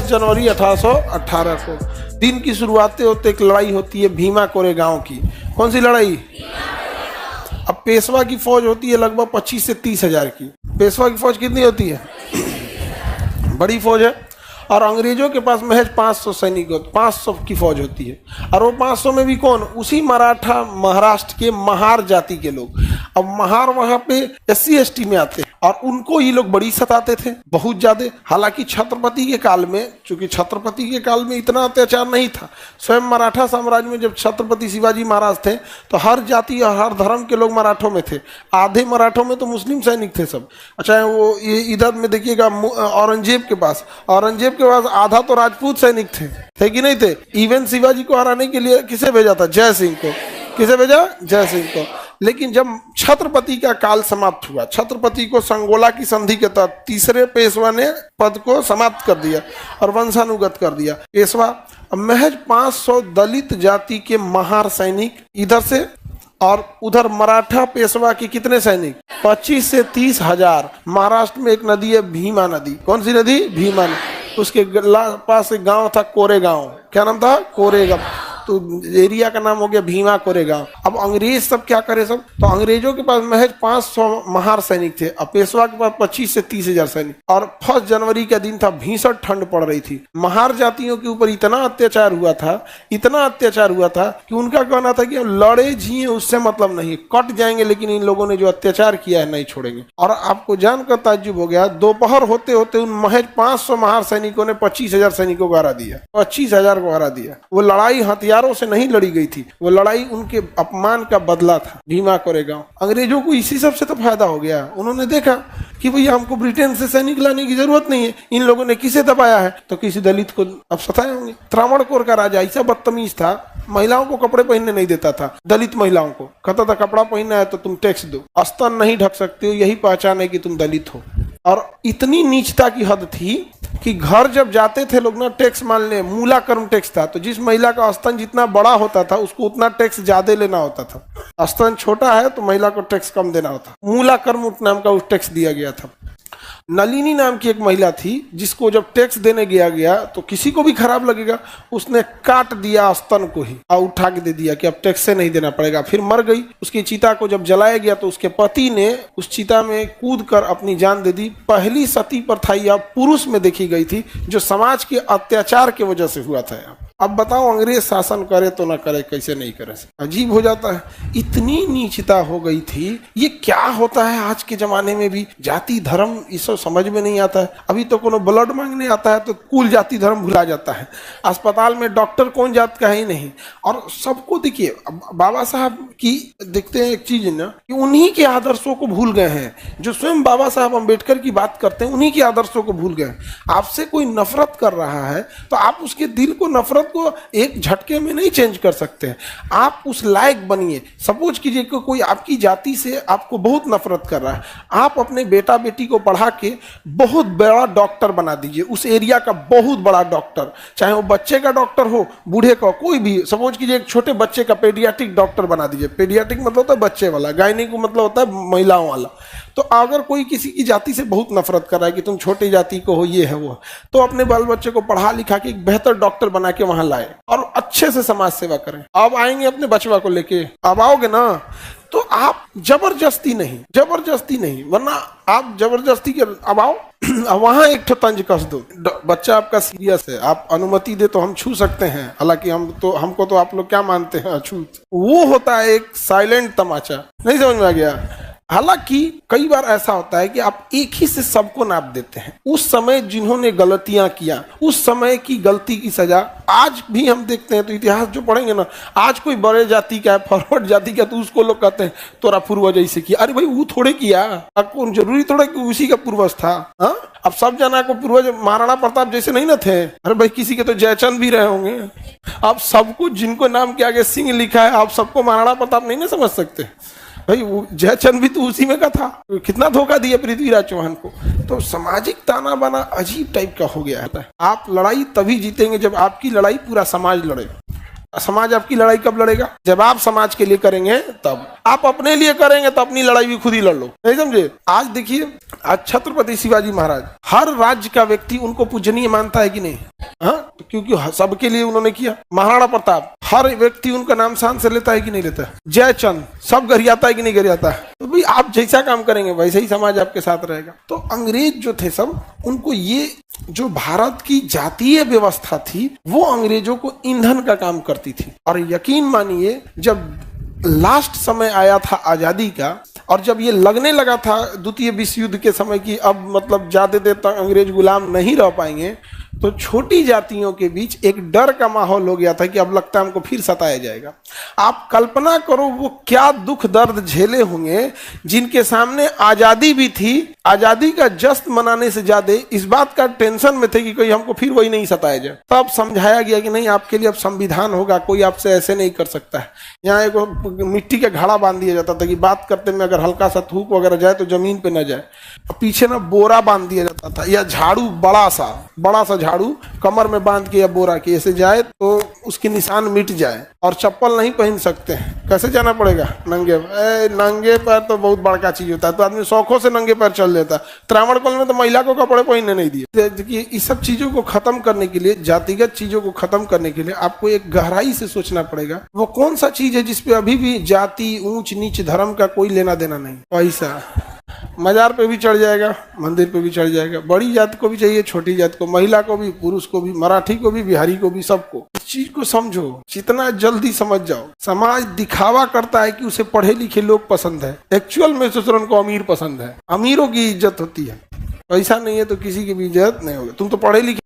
जनवरी 1818 को दिन की शुरुआत होते एक लड़ाई होती है भीमा कोरेगांव की। कौन सी लड़ाई? अब पेशवा की फौज होती है लगभग 25 से 30 हजार की। पेशवा की फौज कितनी होती है? बड़ी फौज है। और अंग्रेजों के पास महज 500 सैनिक 500 की फौज होती है। और वो 500 में भी कौन? उसी मराठा महाराष्ट्र के महार जाति के लोग। अब महार वहां पे SC ST में आते हैं और उनको ये लोग बड़ी सताते थे बहुत ज्यादा। हालांकि छत्रपति के काल में, चूंकि छत्रपति के काल में इतना अत्याचार नहीं था, स्वयं मराठा साम्राज्य में जब छत्रपति शिवाजी महाराज थे तो हर जाति और हर धर्म के लोग मराठों में थे। आधे मराठों में तो मुस्लिम सैनिक थे सब। अच्छा, वो इधर में देखिएगा औरंगजेब के पास आधा तो राजपूत सैनिक थे कि नहीं थे? इवन शिवाजी को हराने के लिए किसे भेजा था? जय सिंह को। किसे भेजा? जय सिंह को। लेकिन जब छत्रपति का काल समाप्त हुआ, छत्रपति को संगोला की संधि के तहत तीसरे पेशवा ने पद को समाप्त कर दिया और वंशानुगत कर दिया। पेशवा महज 500 दलित जाति के महार सैनिक इधर से और उधर मराठा पेशवा के कितने सैनिक? 25 से 30 हजार। महाराष्ट्र में एक नदी है भीमा नदी। कौन सी नदी? भीमा नदी। उसके पास एक गांव था कोरेगांव। क्या नाम था? कोरेगांव। तो एरिया का नाम हो गया भीमा कोरेगांव। अब अंग्रेज सब क्या करे सब? तो अंग्रेजों के पास महज 500 महार सैनिक थे और पेशवा के पास 25 से 30 हजार सैनिक। और 1 जनवरी का दिन था, भीषण ठंड पड़ रही थी। महार जातियों के ऊपर इतना अत्याचार हुआ था कि उनका कहना था कि लड़े जिए उससे मतलब नहीं, कट जाएंगे लेकिन इन लोगों ने जो अत्याचार किया है नहीं छोड़ेंगे। और आपको जानकर ताज्जुब हो गया, दोपहर होते होते उन महज 500 महार सैनिकों ने 25 हजार सैनिकों को हरा दिया। 25 हजार को हरा दिया। वो लड़ाई हथियारों से नहीं लड़ी गई थी, वो लड़ाई उनके अपमान का बदला था। भीमा कोरेगांव। अंग्रेजों को इसी सबसे तो फायदा हो गया। उन्होंने देखा कि भैया हमको ब्रिटेन से सैनिक लाने की जरूरत नहीं है, इन लोगों ने किसे दबाया है? तो किसी दलित को अब सताए होंगे। त्रावणकोर का राजा ऐसा बदतमीज था, महिलाओं को कपड़े पहनने नहीं देता था। दलित महिलाओं को कहता था कपड़ा पहनना है तो तुम टैक्स दो, स्तन नहीं ढक सकते हो, यही पहचान है कि तुम दलित हो। और इतनी नीचता की हद थी कि घर जब जाते थे लोग ना, टैक्स मान ले, मूलाकर्म टैक्स था, तो जिस महिला का स्तन जितना बड़ा होता था उसको उतना टैक्स ज्यादा लेना होता था। स्तन छोटा है तो महिला को टैक्स कम देना होता। मूलाकर्म नाम का उस टैक्स दिया गया था। नलिनी नाम की एक महिला थी जिसको जब टैक्स देने गया तो किसी को भी खराब लगेगा, उसने काट दिया स्तन को ही और उठा के दे दिया कि अब टैक्स से नहीं देना पड़ेगा। फिर मर गई। उसकी चिता को जब जलाया गया तो उसके पति ने उस चिता में कूद कर अपनी जान दे दी। पहली सती प्रथा या पुरुष में देखी गई थी जो समाज के अत्याचार की वजह से हुआ था। अब बताओ अंग्रेज शासन करे तो ना करे, कैसे नहीं करे? अजीब हो जाता है। इतनी नीचता हो गई थी। ये क्या होता है आज के जमाने में भी? जाति धर्म इस समझ में नहीं आता है। अभी तो कोनो ब्लड मांगने आता है तो कुल जाति धर्म भुला जाता है। अस्पताल में डॉक्टर कौन जात का है ही नहीं। और सबको देखिए, बाबा साहब की देखते हैं एक चीज ना कि उन्हीं के आदर्शों को भूल गए हैं। जो स्वयं बाबा साहब अम्बेडकर की बात करते हैं उन्हीं के आदर्शों को भूल गए। आपसे कोई नफरत कर रहा है तो आप उसके दिल को, नफरत को एक झटके में नहीं चेंज कर सकते। आप उस लायक बनिए। सपोज कीजिए कि कोई आपकी जाति से आपको बहुत नफरत कर रहा है, आप अपने बेटा बेटी को पढ़ा के बहुत बड़ा डॉक्टर बना दीजिए, उस एरिया का बहुत बड़ा डॉक्टर, चाहे वो बच्चे का डॉक्टर हो, बूढ़े का, कोई भी। सपोज कीजिए एक छोटे बच्चे का पेडियाट्रिक डॉक्टर बना दीजिए। पेडियाट्रिक मतलब होता है बच्चे वाला, गायनिक मतलब होता है महिलाओं वाला। तो अगर कोई किसी की जाति से बहुत नफरत कर रहा है कि तुम छोटी जाति को हो, ये है वो, तो अपने बाल बच्चे को पढ़ा लिखा के एक बेहतर डॉक्टर बना के वहां लाए और अच्छे से समाज सेवा करें। अब आएंगे अपने बचवा को लेके, अब आओगे ना तो आप जबरदस्ती नहीं, वरना आप जबरदस्ती के अब आओ अब वहां एक ठो तंज कस दो। बच्चा आपका सीरियस है, आप अनुमति दे तो हम छू सकते हैं। हालांकि हमको तो आप लोग क्या मानते हैं, अछूत। वो होता है एक साइलेंट तमाचा। नहीं समझ में आ गया? हालांकि कई बार ऐसा होता है कि आप एक ही से सबको नाप देते हैं। उस समय जिन्होंने गलतियां किया, उस समय की गलती की सजा आज भी हम देखते हैं। तो इतिहास जो पढ़ेंगे ना, आज कोई बड़े जाति का है, फॉरवर्ड जाति का, तो उसको लोग कहते हैं तोरा पूर्वज ऐसे किया। अरे भाई वो थोड़े किया, आपको जरूरी थोड़ा कि उसी का पूर्वज था। हाँ, अब सब जना को पूर्वज महाराणा प्रताप जैसे नहीं ना थे। अरे भाई किसी के तो जयचंद भी रहे होंगे। आप सबको, जिनको नाम के आगे सिंह लिखा है, आप सबको महाराणा प्रताप नहीं ना समझ सकते। भाई वो जयचंद भी तो उसी में का था। कितना धोखा दिया पृथ्वीराज चौहान को। तो सामाजिक ताना बाना अजीब टाइप का हो गया है। आप लड़ाई तभी जीतेंगे जब आपकी लड़ाई पूरा समाज लड़े। समाज आपकी लड़ाई कब लड़ेगा? जब आप समाज के लिए करेंगे तब। आप अपने लिए करेंगे तो अपनी लड़ाई भी खुद ही लड़ लो, नहीं समझे? आज देखिए, आज छत्रपति शिवाजी महाराज, हर राज्य का व्यक्ति उनको पूजनीय मानता है कि नहीं? हाँ, क्योंकि सबके लिए उन्होंने किया। महाराणा प्रताप, हर व्यक्ति उनका नाम शान से लेता है कि नहीं लेता है? जयचंद, सब गरियाता है कि नहीं गरियाता है? तो भाई आप जैसा काम करेंगे वैसे ही समाज आपके साथ रहेगा। तो अंग्रेज जो थे सब, उनको ये जो भारत की जातीय व्यवस्था थी वो अंग्रेजों को ईंधन का काम करती थी। और यकीन मानिए, जब लास्ट समय आया था आजादी का, और जब ये लगने लगा था द्वितीय विश्व युद्ध के समय की अब मतलब ज्यादा देर तक अंग्रेज गुलाम नहीं रह पाएंगे, तो छोटी जातियों के बीच एक डर का माहौल हो गया था कि अब लगता है हमको फिर सताया जाएगा। आप कल्पना करो वो क्या दुख दर्द झेले होंगे जिनके सामने आजादी भी थी, आजादी का जश्न मनाने से ज्यादा इस बात का टेंशन में थे कि कोई हमको फिर वही नहीं सताया जाए। तब समझाया गया कि नहीं, आपके लिए अब संविधान होगा, कोई आपसे ऐसे नहीं कर सकता है। यहाँ एक मिट्टी का घड़ा बांध दिया जाता था कि बात करते में अगर हल्का सा थूक वगैरह जाए तो जमीन पे न जाए। पीछे ना बोरा बांध दिया जाता था, या झाड़ू, बड़ा सा झाड़ू कमर में बांध के या बोरा के ऐसे जाए तो उसके निशान मिट जाए। और चप्पल नहीं पहन सकते हैं, कैसे जाना पड़ेगा? नंगे पैर तो बहुत बड़का चीज होता है, तो आदमी शौकों से नंगे पैर चल लेता है। त्रावणकोल में तो महिला को कपड़े पहनने नहीं दिए। देखिए, इस सब चीजों को खत्म करने के लिए, जातिगत चीजों को खत्म करने के लिए आपको एक गहराई से सोचना पड़ेगा वो कौन सा चीज है जिसपे अभी भी जाति, ऊंच नीच, धर्म का कोई लेना देना नहीं। पैसा मजार पे भी चढ़ जाएगा, मंदिर पे भी चढ़ जाएगा। बड़ी जात को भी चाहिए, छोटी जात को, महिला को भी, पुरुष को भी, मराठी को भी, बिहारी को भी, सबको। इस चीज को समझो, जितना जल्दी समझ जाओ। समाज दिखावा करता है कि उसे पढ़े लिखे लोग पसंद है, एक्चुअल में सोचो उनको अमीर पसंद है। अमीरों की इज्जत होती है, पैसा नहीं है तो किसी की भी इज्जत नहीं होगी। तुम तो पढ़े लिखे